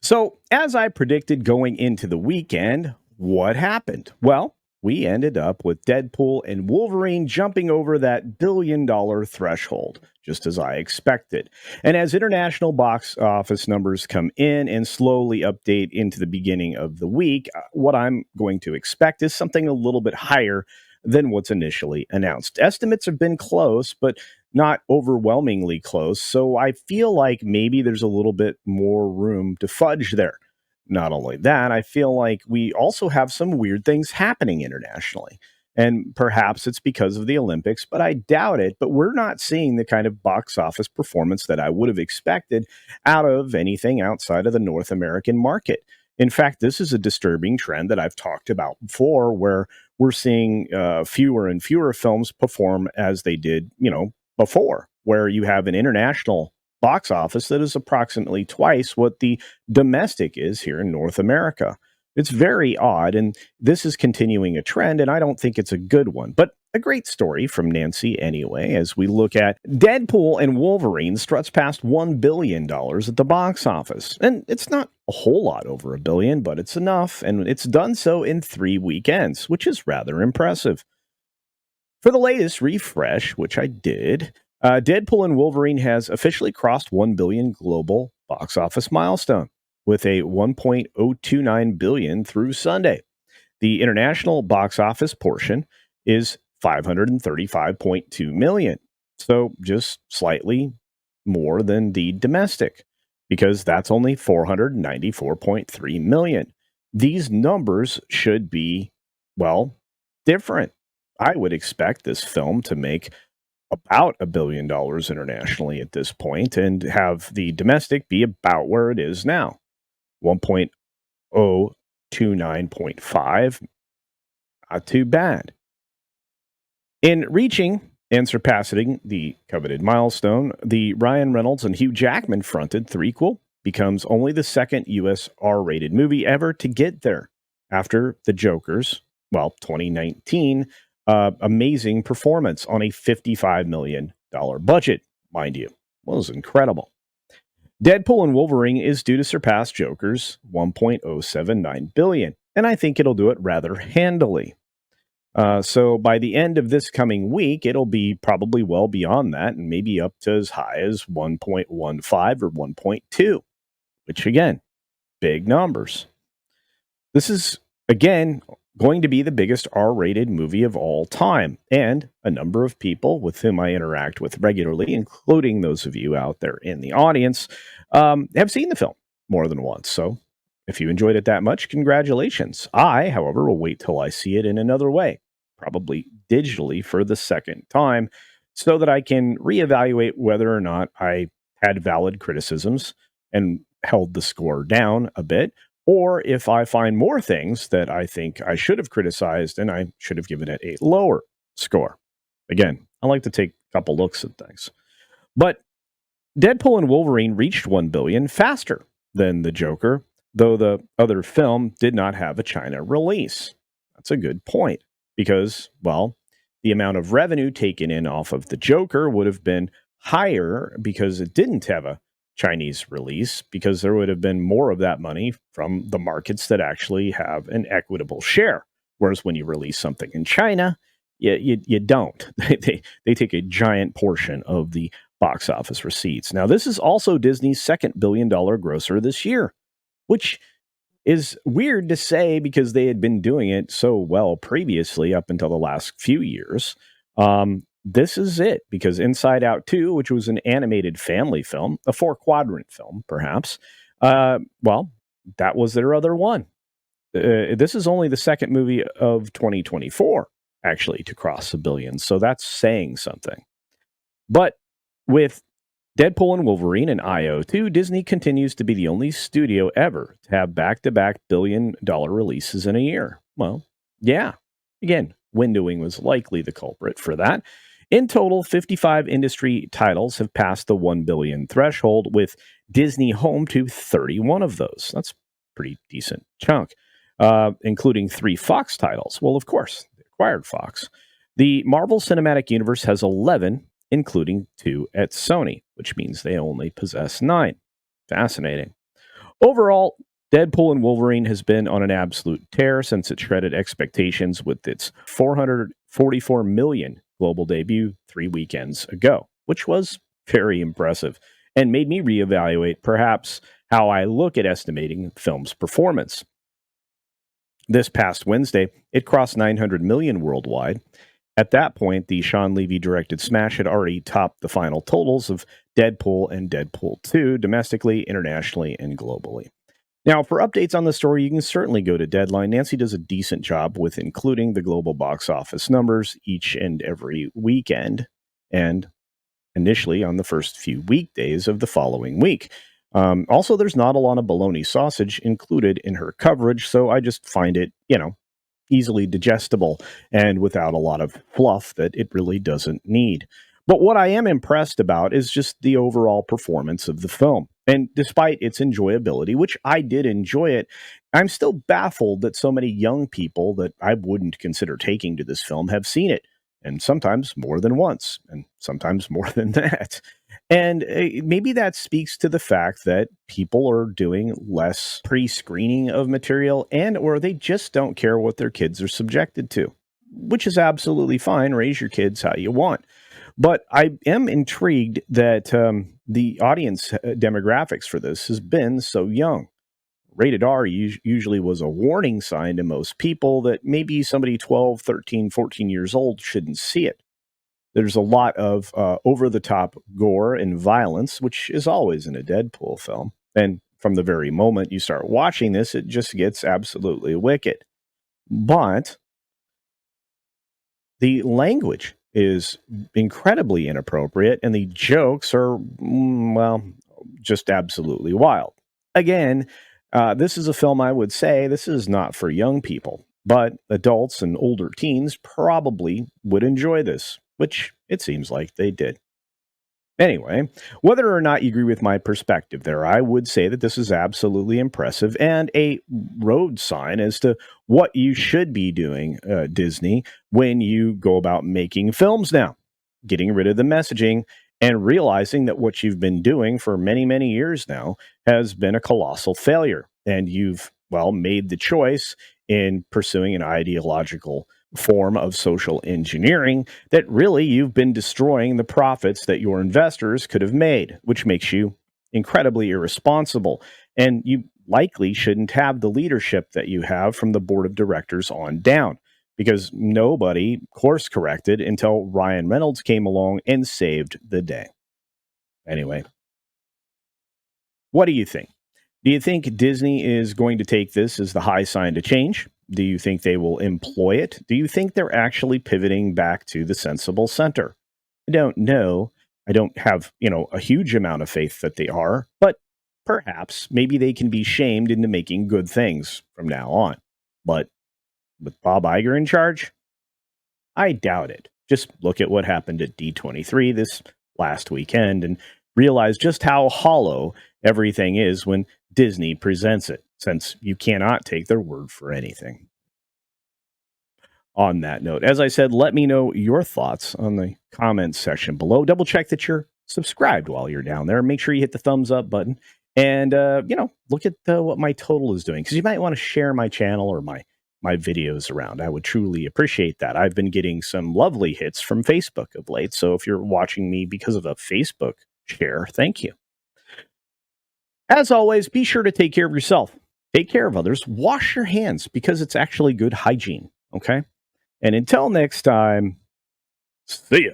So, as I predicted going into the weekend, what happened? Well, we ended up with Deadpool and Wolverine jumping over that billion-dollar threshold, just as I expected. And as international box office numbers come in and slowly update into the beginning of the week, what I'm going to expect is something a little bit higher than what's initially announced. Estimates have been close, but not overwhelmingly close. So I feel like maybe there's a little bit more room to fudge there. Not only that, I feel like we also have some weird things happening internationally. And perhaps it's because of the Olympics, but I doubt it. But we're not seeing the kind of box office performance that I would have expected out of anything outside of the North American market. In fact, this is a disturbing trend that I've talked about before, where we're seeing fewer and fewer films perform as they did, before, where you have an international box office that is approximately twice what the domestic is here in North America. It's very odd, and this is continuing a trend, and I don't think it's a good one, but a great story from Nancy anyway, as we look at Deadpool and Wolverine struts past $1 billion at the box office. And it's not a whole lot over a billion, but it's enough, and it's done so in 3 weekends, which is rather impressive. For the latest refresh, which I did, Deadpool and Wolverine has officially crossed 1 billion global box office milestone with a 1.029 billion through Sunday. The international box office portion is 535.2 million. So just slightly more than the domestic because that's only 494.3 million. These numbers should be, well, different. I would expect this film to make about $1 billion internationally at this point and have the domestic be about where it is now, 1.029.5. Not too bad. In reaching and surpassing the coveted milestone, the Ryan Reynolds and Hugh Jackman fronted threequel becomes only the second U.S. R-rated movie ever to get there after The Joker's, 2019 amazing performance on a $55 million budget, mind you. Well, it was incredible. Deadpool and Wolverine is due to surpass Joker's 1.079 billion, and I think it'll do it rather handily. So by the end of this coming week, it'll be probably well beyond that and maybe up to as high as 1.15 or 1.2, which again, big numbers. This is, again, going to be the biggest R-rated movie of all time. And a number of people with whom I interact with regularly, including those of you out there in the audience, have seen the film more than once. So if you enjoyed it that much, congratulations. I, however, will wait till I see it in another way, probably digitally for the second time, so that I can reevaluate whether or not I had valid criticisms and held the score down a bit, or if I find more things that I think I should have criticized and I should have given it a lower score. Again, I like to take a couple looks at things. But Deadpool and Wolverine reached 1 billion faster than The Joker, though the other film did not have a China release. That's a good point because, the amount of revenue taken in off of The Joker would have been higher because it didn't have a Chinese release, because there would have been more of that money from the markets that actually have an equitable share. Whereas when you release something in China, you don't. They take a giant portion of the box office receipts. Now, this is also Disney's second billion-dollar grosser this year, which is weird to say because they had been doing it so well previously up until the last few years. This is it, because Inside Out 2, which was an animated family film, a 4-quadrant film, perhaps, that was their other one. This is only the second movie of 2024, actually, to cross a billion, so that's saying something. But with Deadpool and Wolverine and IO2, Disney continues to be the only studio ever to have back-to-back billion-dollar releases in a year. Well, yeah. Again, windowing was likely the culprit for that. In total, 55 industry titles have passed the 1 billion threshold, with Disney home to 31 of those. That's a pretty decent chunk, including 3 Fox titles. Well, of course, they acquired Fox. The Marvel Cinematic Universe has 11, including 2 at Sony, which means they only possess 9. Fascinating. Overall, Deadpool and Wolverine has been on an absolute tear since it shredded expectations with its 444 million global debut 3 weekends ago, which was very impressive and made me reevaluate perhaps how I look at estimating film's performance. This past Wednesday, it crossed 900 million worldwide. At that point, the Sean Levy directed smash had already topped the final totals of Deadpool and Deadpool 2 domestically, internationally, and globally. Now, for updates on the story, you can certainly go to Deadline. Nancy does a decent job with including the global box office numbers each and every weekend, and initially on the first few weekdays of the following week. Also, there's not a lot of bologna sausage included in her coverage, so I just find it, easily digestible and without a lot of fluff that it really doesn't need. But what I am impressed about is just the overall performance of the film. And despite its enjoyability, which I did enjoy it, I'm still baffled that so many young people that I wouldn't consider taking to this film have seen it, and sometimes more than once, and sometimes more than that. And maybe that speaks to the fact that people are doing less pre-screening of material and or they just don't care what their kids are subjected to, which is absolutely fine. Raise your kids how you want. But I am intrigued that the audience demographics for this has been so young. Rated R usually was a warning sign to most people that maybe somebody 12, 13, 14 years old shouldn't see it. There's a lot of over the top gore and violence, which is always in a Deadpool film. And from the very moment you start watching this, it just gets absolutely wicked. But the language is incredibly inappropriate, and the jokes are, well, just absolutely wild. Again, this is a film I would say this is not for young people, but adults and older teens probably would enjoy this, which it seems like they did. Anyway, whether or not you agree with my perspective there, I would say that this is absolutely impressive and a road sign as to what you should be doing, Disney, when you go about making films now. Getting rid of the messaging and realizing that what you've been doing for many, many years now has been a colossal failure. And you've, well, made the choice in pursuing an ideological form of social engineering that really you've been destroying the profits that your investors could have made, which makes you incredibly irresponsible. And you likely shouldn't have the leadership that you have from the board of directors on down because nobody course corrected until Ryan Reynolds came along and saved the day. Anyway, what do you think? Do you think Disney is going to take this as the high sign to change? Do you think they will employ it? Do you think they're actually pivoting back to the sensible center? I don't know. I don't have, a huge amount of faith that they are, but perhaps maybe they can be shamed into making good things from now on. But with Bob Iger in charge, I doubt it. Just look at what happened at D23 this last weekend and realize just how hollow everything is when Disney presents it, since you cannot take their word for anything. On that note, as I said, let me know your thoughts on the comments section below. Double check that you're subscribed while you're down there. Make sure you hit the thumbs up button and, look at what my total is doing, because you might want to share my channel or my videos around. I would truly appreciate that. I've been getting some lovely hits from Facebook of late. So if you're watching me because of a Facebook share, thank you. As always, be sure to take care of yourself. Take care of others. Wash your hands because it's actually good hygiene. Okay. And until next time, see ya.